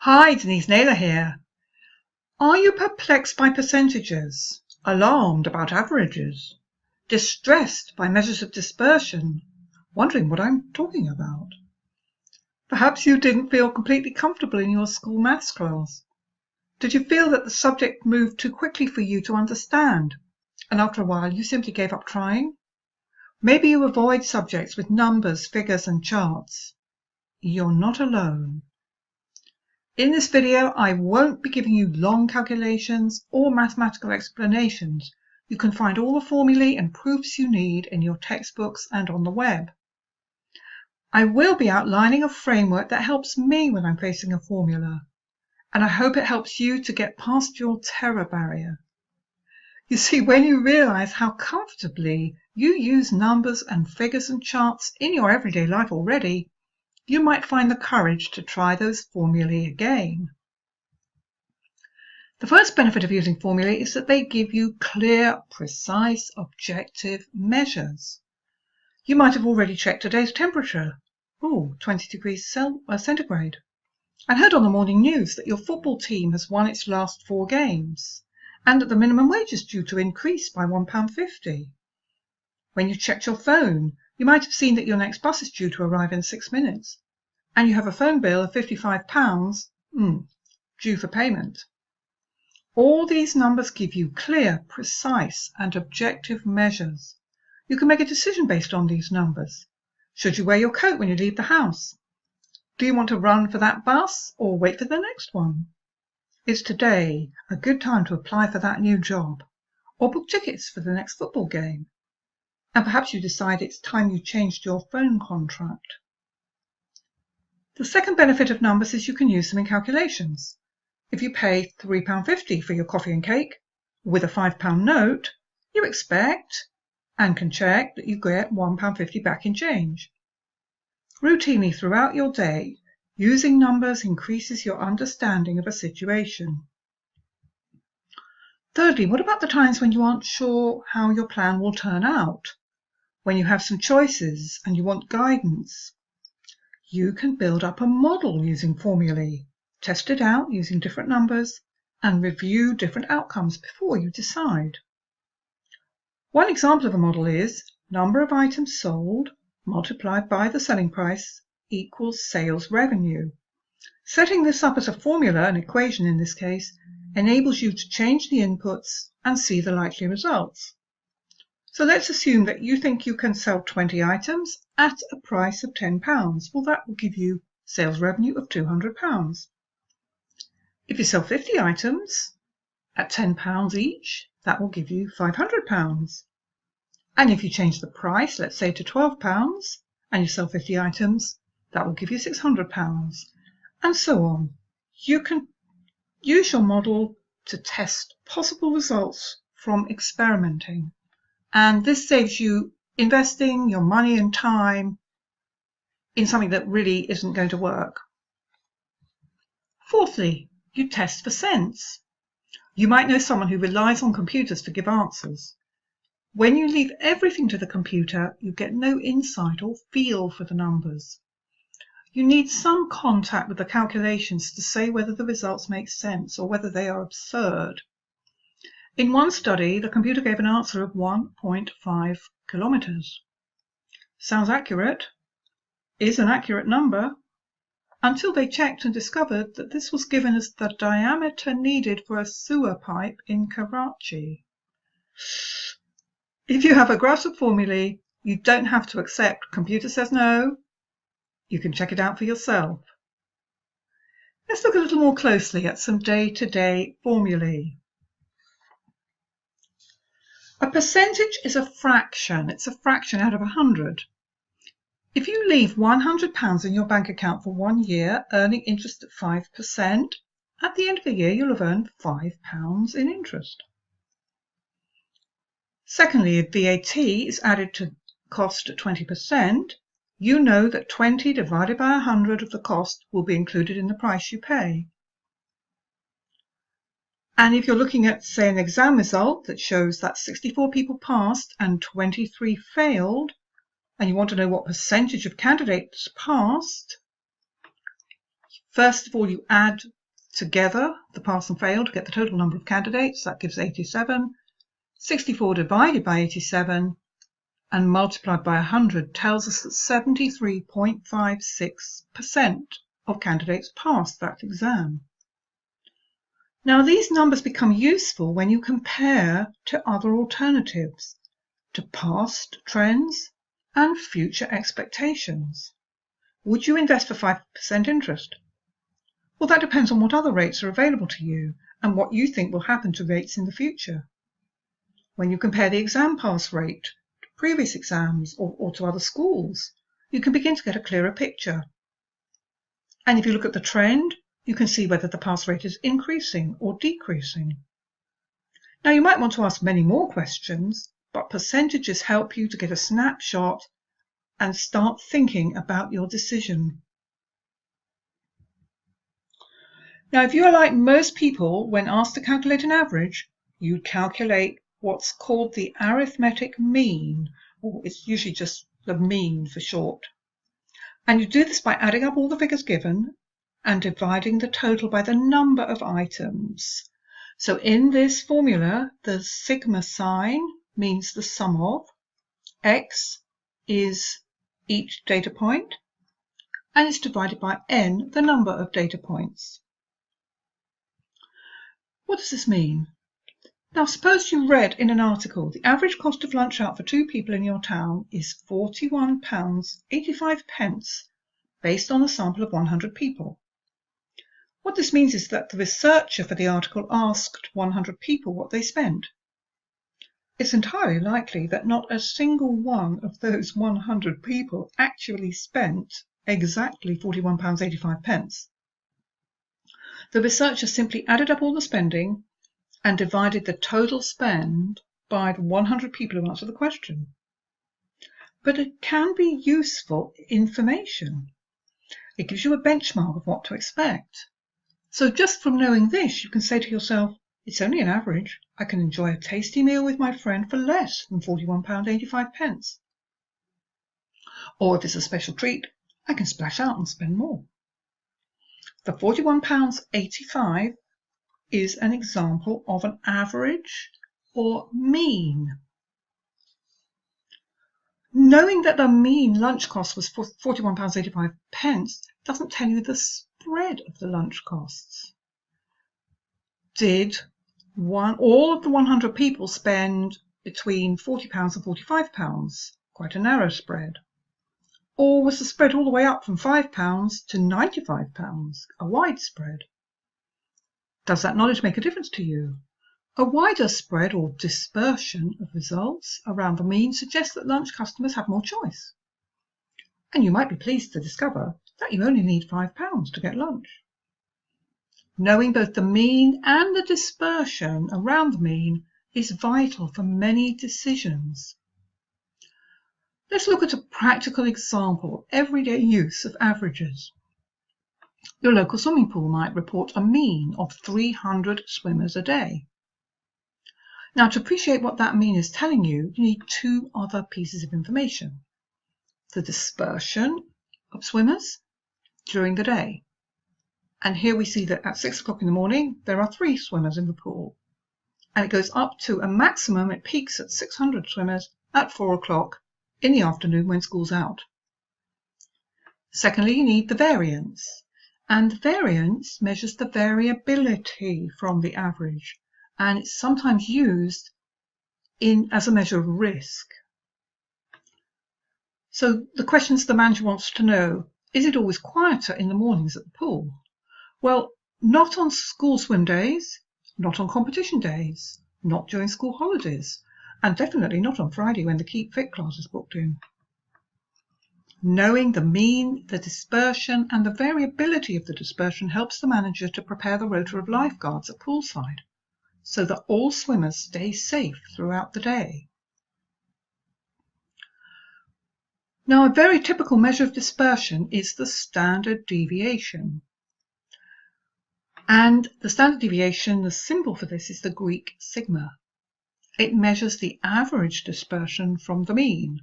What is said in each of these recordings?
Hi, Denise Naylor here. Are you perplexed by percentages, alarmed about averages, distressed by measures of dispersion, wondering what I'm talking about? Perhaps you didn't feel completely comfortable in your school maths class. Did you feel that the subject moved too quickly for you to understand, and after a while you simply gave up trying? Maybe you avoid subjects with numbers, figures, and charts. You're not alone. In this video, I won't be giving you long calculations or mathematical explanations. You can find all the formulae and proofs you need in your textbooks and on the web. I will be outlining a framework that helps me when I'm facing a formula, and I hope it helps you to get past your terror barrier. You see, when you realize how comfortably you use numbers and figures and charts in your everyday life already, you might find the courage to try those formulae again. The first benefit of using formulae is that they give you clear, precise, objective measures. You might have already checked today's temperature, 20 degrees centigrade, and heard on the morning news that your football team has won its last 4 games, and that the minimum wage is due to increase by £1.50. When you checked your phone, you might have seen that your next bus is due to arrive in 6 minutes, and you have a phone bill of £55 due for payment. All these numbers give you clear, precise, and objective measures. You can make a decision based on these numbers. Should you wear your coat when you leave the house? Do you want to run for that bus or wait for the next one? Is today a good time to apply for that new job or book tickets for the next football game? And perhaps you decide it's time you changed your phone contract. The second benefit of numbers is you can use them in calculations. If you pay £3.50 for your coffee and cake with a £5 note, you expect and can check that you get £1.50 back in change. Routinely throughout your day, using numbers increases your understanding of a situation. Thirdly, what about the times when you aren't sure how your plan will turn out? When you have some choices and you want guidance? You can build up a model using formulae, test it out using different numbers, and review different outcomes before you decide. One example of a model is number of items sold multiplied by the selling price equals sales revenue. Setting this up as a formula, an equation in this case, enables you to change the inputs and see the likely results. So let's assume that you think you can sell 20 items at a price of £10. Well, that will give you sales revenue of £200. If you sell 50 items at £10 each, that will give you £500. And if you change the price, let's say to £12, and you sell 50 items, that will give you £600, and so on. You can use your model to test possible results from experimenting. And this saves you investing your money and time in something that really isn't going to work. Fourthly, you test for sense. You might know someone who relies on computers to give answers. When you leave everything to the computer, you get no insight or feel for the numbers. You need some contact with the calculations to say whether the results make sense or whether they are absurd. In one study, the computer gave an answer of 1.5 kilometers. Sounds accurate, is an accurate number, until they checked and discovered that this was given as the diameter needed for a sewer pipe in Karachi. If you have a grasp of formulae, you don't have to accept computer says no. You can check it out for yourself. Let's look a little more closely at some day-to-day formulae. A percentage is a fraction. It's a fraction out of 100. If you leave £100 in your bank account for 1 year, earning interest at 5%, at the end of the year you'll have earned £5 in interest. Secondly, if VAT is added to cost at 20%, you know that 20 divided by 100 of the cost will be included in the price you pay. And if you're looking at, say, an exam result that shows that 64 people passed and 23 failed, and you want to know what percentage of candidates passed, First of all, you add together the pass and fail to get the total number of candidates. That gives 87. 64 divided by 87 and multiplied by 100 tells us that 73.56% of candidates passed that exam. Now, these numbers become useful when you compare to other alternatives, to past trends and future expectations. Would you invest for 5% interest? Well, that depends on what other rates are available to you and what you think will happen to rates in the future. When you compare the exam pass rate to previous exams or to other schools, you can begin to get a clearer picture. And if you look at the trend, you can see whether the pass rate is increasing or decreasing. Now, you might want to ask many more questions, but percentages help you to get a snapshot and start thinking about your decision. Now, if you're like most people, when asked to calculate an average, you'd calculate what's called the arithmetic mean, or it's usually just the mean for short. And you do this by adding up all the figures given and dividing the total by the number of items. So in this formula, the sigma sign means the sum of. X is each data point, and it's divided by n, the number of data points. What does this mean? Now, suppose you read in an article, the average cost of lunch out for 2 people in your town is £41.85, based on a sample of 100 people. What this means is that the researcher for the article asked 100 people what they spent. It's entirely likely that not a single one of those 100 people actually spent exactly £41.85. The researcher simply added up all the spending and divided the total spend by the 100 people who answered the question. But it can be useful information. It gives you a benchmark of what to expect. So just from knowing this, you can say to yourself, it's only an average. I can enjoy a tasty meal with my friend for less than £41.85. Or if it's a special treat, I can splash out and spend more. The £41.85 is an example of an average or mean. Knowing that the mean lunch cost was £41.85 doesn't tell you the spread of the lunch costs. Did all of the 100 people spend between £40 and £45? Quite a narrow spread. Or was the spread all the way up from £5 to £95, a wide spread? Does that knowledge make a difference to you? A wider spread or dispersion of results around the mean suggests that lunch customers have more choice. And you might be pleased to discover that you only need £5 to get lunch. Knowing both the mean and the dispersion around the mean is vital for many decisions. Let's look at a practical example of everyday use of averages. Your local swimming pool might report a mean of 300 swimmers a day. Now, to appreciate what that mean is telling you, you need 2 other pieces of information. The dispersion of swimmers during the day. And here we see that at 6 o'clock in the morning, there are 3 swimmers in the pool. And it goes up to a maximum, it peaks at 600 swimmers at 4 o'clock in the afternoon when school's out. Secondly, you need the variance. And variance measures the variability from the average. And it's sometimes used as a measure of risk. So the questions the manager wants to know, is it always quieter in the mornings at the pool? Well, not on school swim days, not on competition days, not during school holidays, and definitely not on Friday when the Keep Fit class is booked in. Knowing the mean, the dispersion, and the variability of the dispersion helps the manager to prepare the rota of lifeguards at poolside, so that all swimmers stay safe throughout the day. Now, a very typical measure of dispersion is the standard deviation. And the standard deviation, the symbol for this is the Greek sigma. It measures the average dispersion from the mean.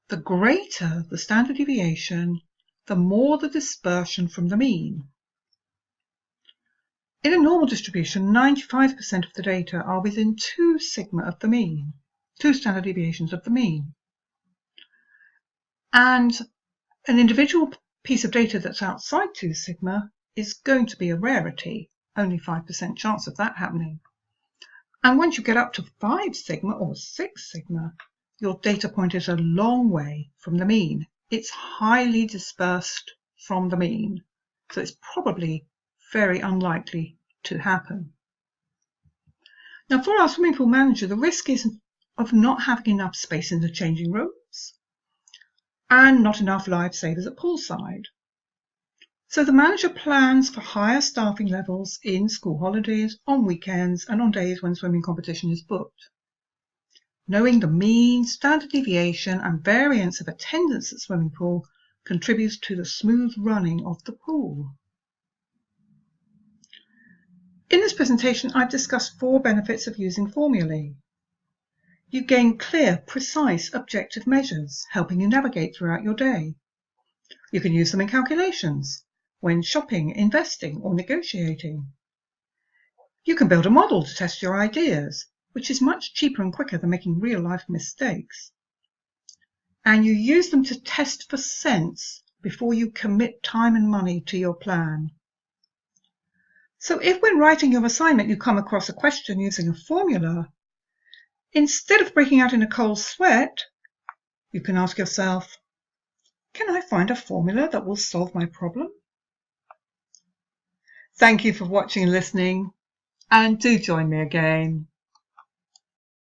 The greater the standard deviation, the more the dispersion from the mean. In a normal distribution, 95% of the data are within 2 sigma of the mean, 2 standard deviations of the mean. And an individual piece of data that's outside 2 sigma is going to be a rarity, only 5% chance of that happening. And once you get up to 5 sigma or 6 sigma, your data point is a long way from the mean. It's highly dispersed from the mean, so it's probably very unlikely to happen. Now, for our swimming pool manager, the risk is of not having enough space in the changing rooms and not enough lifesavers at poolside. So the manager plans for higher staffing levels in school holidays, on weekends, and on days when swimming competition is booked. Knowing the mean, standard deviation, and variance of attendance at swimming pool contributes to the smooth running of the pool. In this presentation, I've discussed 4 benefits of using Formulae. You gain clear, precise, objective measures, helping you navigate throughout your day. You can use them in calculations, when shopping, investing, or negotiating. You can build a model to test your ideas, which is much cheaper and quicker than making real-life mistakes. And you use them to test for sense before you commit time and money to your plan. So if when writing your assignment you come across a question using a formula, instead of breaking out in a cold sweat, you can ask yourself, can I find a formula that will solve my problem? Thank you for watching and listening, and do join me again.